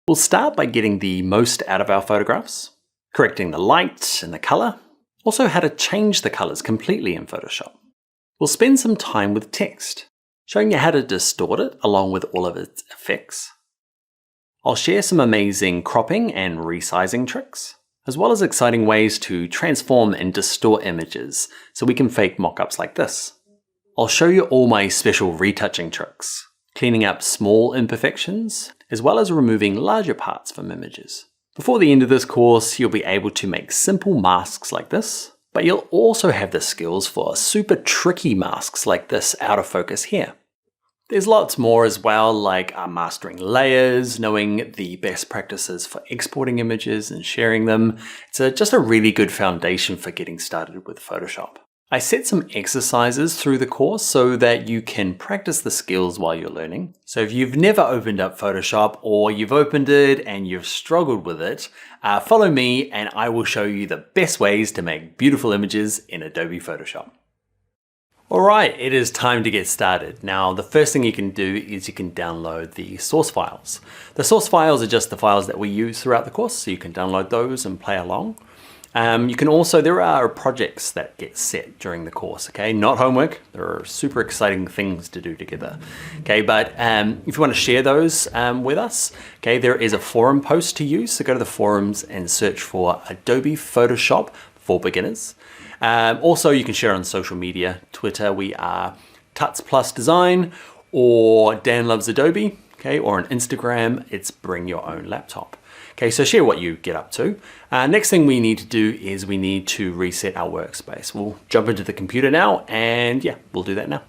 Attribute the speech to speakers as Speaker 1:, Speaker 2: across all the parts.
Speaker 1: We'll start by getting the most out of our photographs, correcting the light and the color, also how to change the colors completely in Photoshop. We'll spend some time with text, showing you how to distort it along with all of its effects. I'll share some amazing cropping and resizing tricks, as well as exciting ways to transform and distort images so we can fake mockups like this. I'll show you all my special retouching tricks, cleaning up small imperfections, as well as removing larger parts from images. Before the end of this course, you'll be able to make simple masks like this, but you'll also have the skills for super tricky masks like this out of focus here. There's lots more as well, like mastering layers, knowing the best practices for exporting images and sharing them. It's just a really good foundation for getting started with Photoshop. I set some exercises through the course so that you can practice the skills while you're learning. So if you've never opened up Photoshop or you've opened it and you've struggled with it, follow me and I will show you the best ways to make beautiful images in Adobe Photoshop. All right, it is time to get started. Now, the first thing you can do is you can download the source files. The source files are just the files that we use throughout the course, so you can download those and play along. You can also, there are projects that get set during the course, okay? Not homework, there are super exciting things to do together, okay? But if you want to share those with us, okay, there is a forum post to use, so go to the forums and search for Adobe Photoshop for beginners. Also, you can share on social media. Twitter, we are Tuts Plus Design, or Dan Loves Adobe, okay? Or on Instagram, it's Bring Your Own Laptop. Okay, so share what you get up to. Next thing we need to do is we need to reset our workspace. We'll jump into the computer now, and yeah, we'll do that now.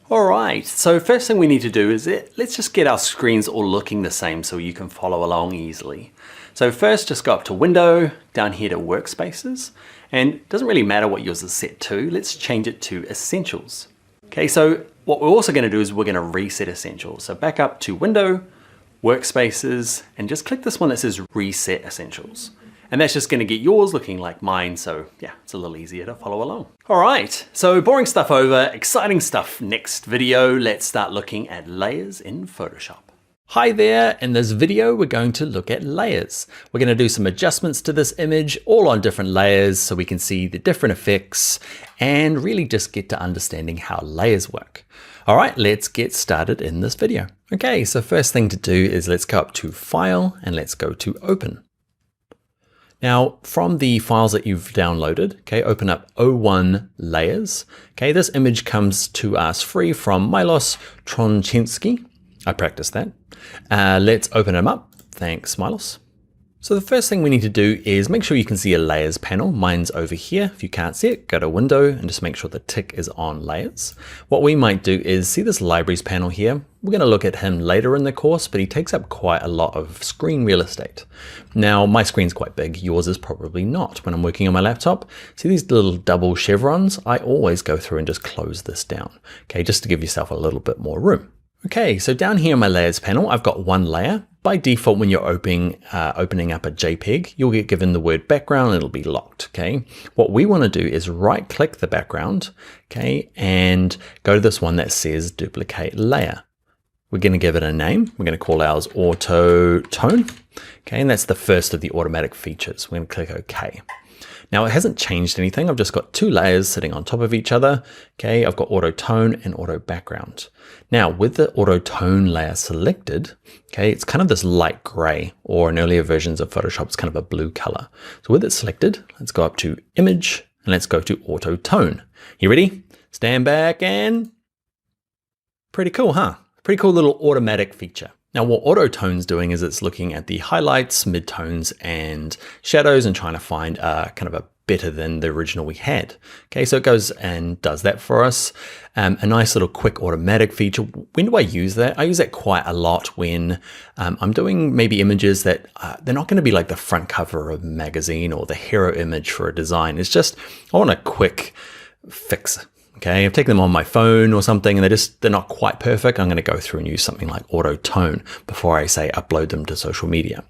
Speaker 1: All right, so first thing we need to do is let's just get our screens all looking the same so you can follow along easily. So first, just go up to Window, down here to Workspaces, and it doesn't really matter what yours is set to. Let's change it to Essentials. Okay, so what we're also gonna do is we're gonna reset Essentials. So back up to Window, Workspaces, and just click this one that says Reset Essentials. And that's just gonna get yours looking like mine, so yeah, it's a little easier to follow along. All right, so boring stuff over, exciting stuff next video. Let's start looking at layers in Photoshop. Hi there, in this video we're going to look at layers. We're going to do some adjustments to this image, all on different layers so we can see the different effects and really just get to understanding how layers work. All right, let's get started in this video. Okay, so first thing to do is let's go up to File and let's go to Open. Now, from the files that you've downloaded, okay, open up O1 Layers. Okay, this image comes to us free from Milos Tronczynski. I practiced that. Let's open them up. Thanks, Milos. So the first thing we need to do is make sure you can see a layers panel. Mine's over here. If you can't see it, go to Window and just make sure the tick is on layers. What we might do is see this libraries panel here. We're going to look at him later in the course, but he takes up quite a lot of screen real estate. Now, my screen's quite big. Yours is probably not. When I'm working on my laptop, see these little double chevrons? I always go through and just close this down, okay, just to give yourself a little bit more room. Okay, so down here in my layers panel, I've got one layer. By default, when you're opening up a JPEG, you'll get given the word background and it'll be locked, okay? What we want to do is right click the background, okay, and go to this one that says duplicate layer. We're going to give it a name. We're going to call ours Auto Tone, okay, and that's the first of the automatic features. We're going to click OK. Now it hasn't changed anything. I've just got two layers sitting on top of each other. Okay, I've got auto tone and auto background. Now with the auto tone layer selected, okay, it's kind of this light gray, or in earlier versions of Photoshop, it's kind of a blue color. So with it selected, let's go up to Image and let's go to Auto Tone. You ready? Stand back and pretty cool, huh? Pretty cool little automatic feature. Now what auto tone's doing is it's looking at the highlights, midtones, and shadows and trying to find kind of a better than the original we had. Okay, so it goes and does that for us. A nice little quick automatic feature. When do I use that? I use that quite a lot when I'm doing maybe images that they're not going to be like the front cover of a magazine or the hero image for a design. It's just, I want a quick fix. Okay, I've taken them on my phone or something and they're not quite perfect. I'm going to go through and use something like auto tone before I say upload them to social media.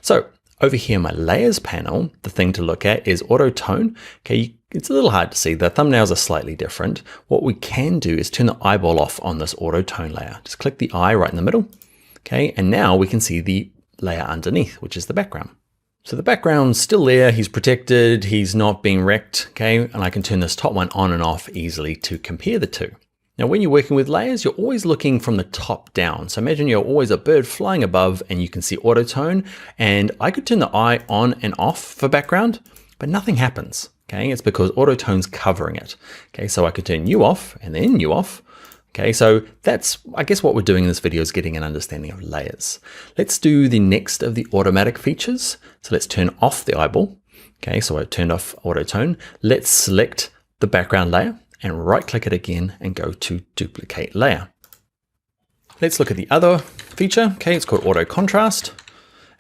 Speaker 1: So over here in my layers panel, the thing to look at is auto tone. Okay, it's a little hard to see. The thumbnails are slightly different. What we can do is turn the eyeball off on this auto tone layer. Just click the eye right in the middle. Okay, and now we can see the layer underneath, which is the background. So the background's still there, he's protected, he's not being wrecked, okay? And I can turn this top one on and off easily to compare the two. Now, when you're working with layers, you're always looking from the top down. So imagine you're always a bird flying above and you can see auto tone, and I could turn the eye on and off for background, but nothing happens, okay? It's because auto tone's covering it, okay? So I could turn you off and then you off. Okay, so that's, I guess what we're doing in this video is getting an understanding of layers. Let's do the next of the automatic features. So let's turn off the eyeball. Okay, so I turned off auto tone. Let's select the background layer and right click it again and go to duplicate layer. Let's look at the other feature. Okay, it's called auto contrast,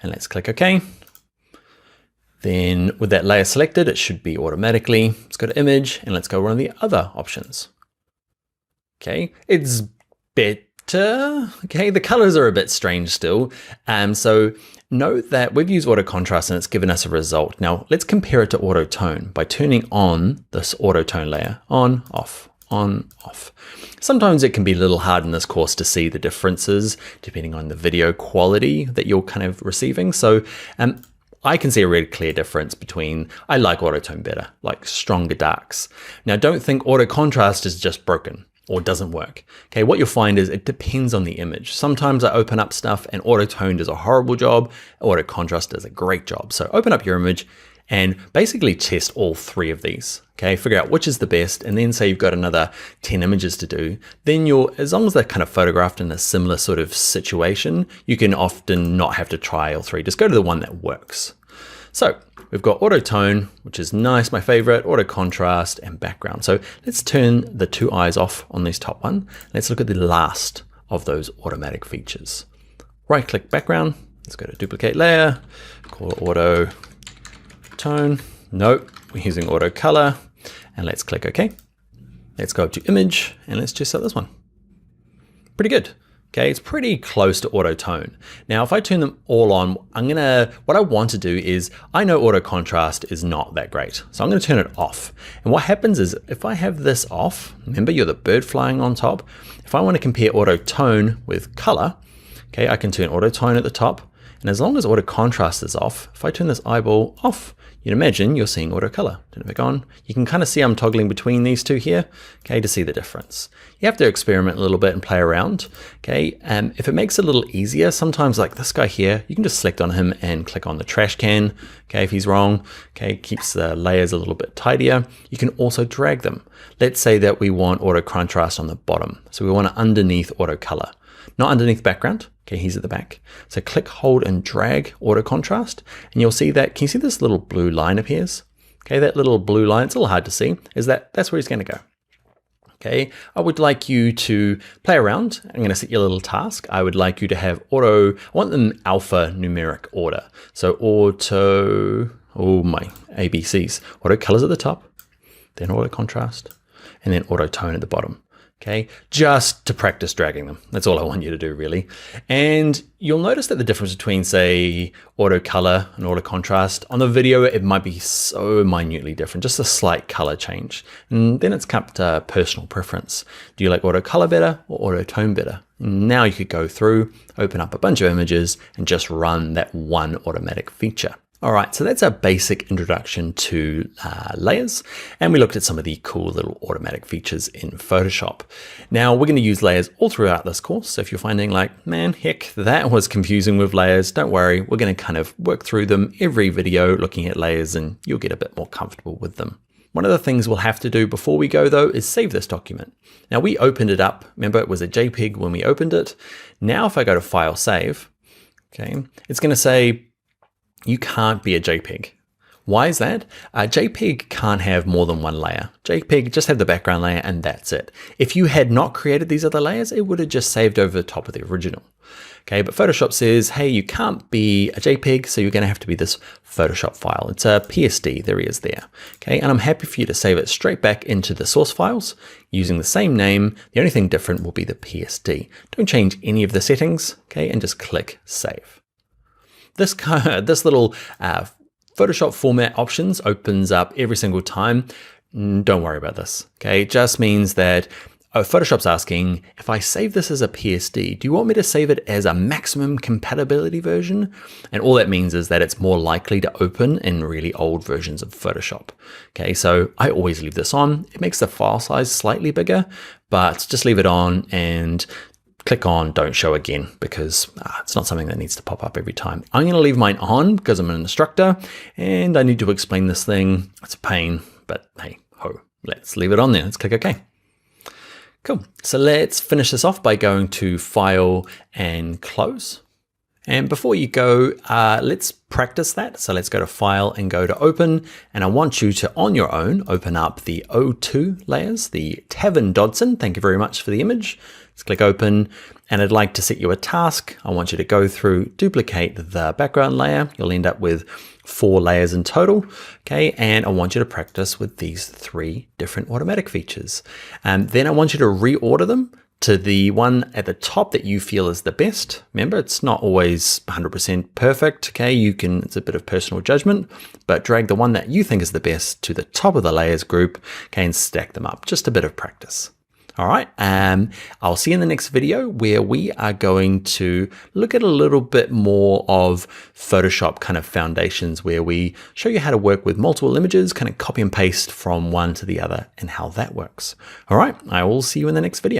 Speaker 1: and let's click OK. Then with that layer selected, it should be automatically. Let's go to image and let's go one of the other options. Okay, it's better. Okay, the colors are a bit strange still. So note that we've used auto contrast and it's given us a result. Now let's compare it to auto tone by turning on this auto tone layer, on, off, on, off. Sometimes it can be a little hard in this course to see the differences depending on the video quality that you're kind of receiving. So I can see a really clear difference between, I like auto tone better, like stronger darks. Now don't think auto contrast is just broken or doesn't work. Okay, what you'll find is it depends on the image. Sometimes I open up stuff and auto tone does a horrible job, auto contrast does a great job. So open up your image and basically test all three of these. Okay, figure out which is the best, and then say you've got another 10 images to do, then as long as they're kind of photographed in a similar sort of situation, you can often not have to try all three. Just go to the one that works. So we've got auto tone, which is nice, my favorite, auto contrast and background. So let's turn the two eyes off on this top one. Let's look at the last of those automatic features. Right click background. Let's go to duplicate layer, call it auto tone. Nope, we're using auto color, and let's click OK. Let's go up to image and let's just set this one. Pretty good. Okay, it's pretty close to auto tone. Now, if I turn them all on, what I want to do is, I know auto contrast is not that great. So I'm gonna turn it off. And what happens is, if I have this off, remember you're the bird flying on top. If I wanna compare auto tone with color, okay, I can turn auto tone at the top. And as long as auto contrast is off, if I turn this eyeball off, you'd imagine you're seeing auto color. Turn it back on. You can kind of see I'm toggling between these two here, okay, to see the difference. You have to experiment a little bit and play around, okay? If it makes it a little easier, sometimes like this guy here, you can just select on him and click on the trash can, okay, if he's wrong, okay, keeps the layers a little bit tidier. You can also drag them. Let's say that we want auto contrast on the bottom. So we want it underneath auto color, not underneath background. Okay, he's at the back. So click, hold, and drag auto contrast, and you'll see that, can you see this little blue line appears? Okay, that little blue line, it's a little hard to see, that's where he's gonna go. Okay, I would like you to play around. I'm gonna set you a little task. I would like you to have I want them alpha numeric order. So auto, oh my, ABCs. Auto colors at the top, then auto contrast, and then auto tone at the bottom. Okay, just to practice dragging them. That's all I want you to do really. And you'll notice that the difference between say auto color and auto contrast on the video, it might be so minutely different, just a slight color change. And then it's up to personal preference. Do you like auto color better or auto tone better? Now you could go through, open up a bunch of images and just run that one automatic feature. All right, so that's a basic introduction to layers, and we looked at some of the cool little automatic features in Photoshop. Now we're gonna use layers all throughout this course, so if you're finding like, man, heck, that was confusing with layers, don't worry, we're gonna kind of work through them every video looking at layers and you'll get a bit more comfortable with them. One of the things we'll have to do before we go though is save this document. Now we opened it up, remember it was a JPEG when we opened it. Now if I go to File, Save, okay, it's gonna say, you can't be a JPEG. Why is that? JPEG can't have more than one layer. JPEG just have the background layer and that's it. If you had not created these other layers, it would have just saved over the top of the original. Okay, but Photoshop says, hey, you can't be a JPEG, so you're gonna have to be this Photoshop file. It's a PSD, there he is there. Okay, and I'm happy for you to save it straight back into the source files using the same name. The only thing different will be the PSD. Don't change any of the settings, okay, and just click Save. This little Photoshop format options opens up every single time. Don't worry about this, okay? It just means that Photoshop's asking, if I save this as a PSD, do you want me to save it as a maximum compatibility version? And all that means is that it's more likely to open in really old versions of Photoshop. Okay, so I always leave this on. It makes the file size slightly bigger, but just leave it on and click on don't show again because it's not something that needs to pop up every time. I'm going to leave mine on because I'm an instructor and I need to explain this thing. It's a pain, but hey ho, let's leave it on there. Let's click OK. Cool. So let's finish this off by going to File and Close. And before you go, let's practice that. So let's go to File and go to Open. And I want you to, on your own, open up the O2 layers, the Tavern Dodson. Thank you very much for the image. Let's click Open. And I'd like to set you a task. I want you to go through, duplicate the background layer. You'll end up with 4 layers in total. Okay, and I want you to practice with these 3 different automatic features. And then I want you to reorder them to the one at the top that you feel is the best. Remember, it's not always 100% perfect. Okay, it's a bit of personal judgment, but drag the one that you think is the best to the top of the layers group, okay, and stack them up. Just a bit of practice. All right, I'll see you in the next video where we are going to look at a little bit more of Photoshop kind of foundations, where we show you how to work with multiple images, kind of copy and paste from one to the other and how that works. All right, I will see you in the next video.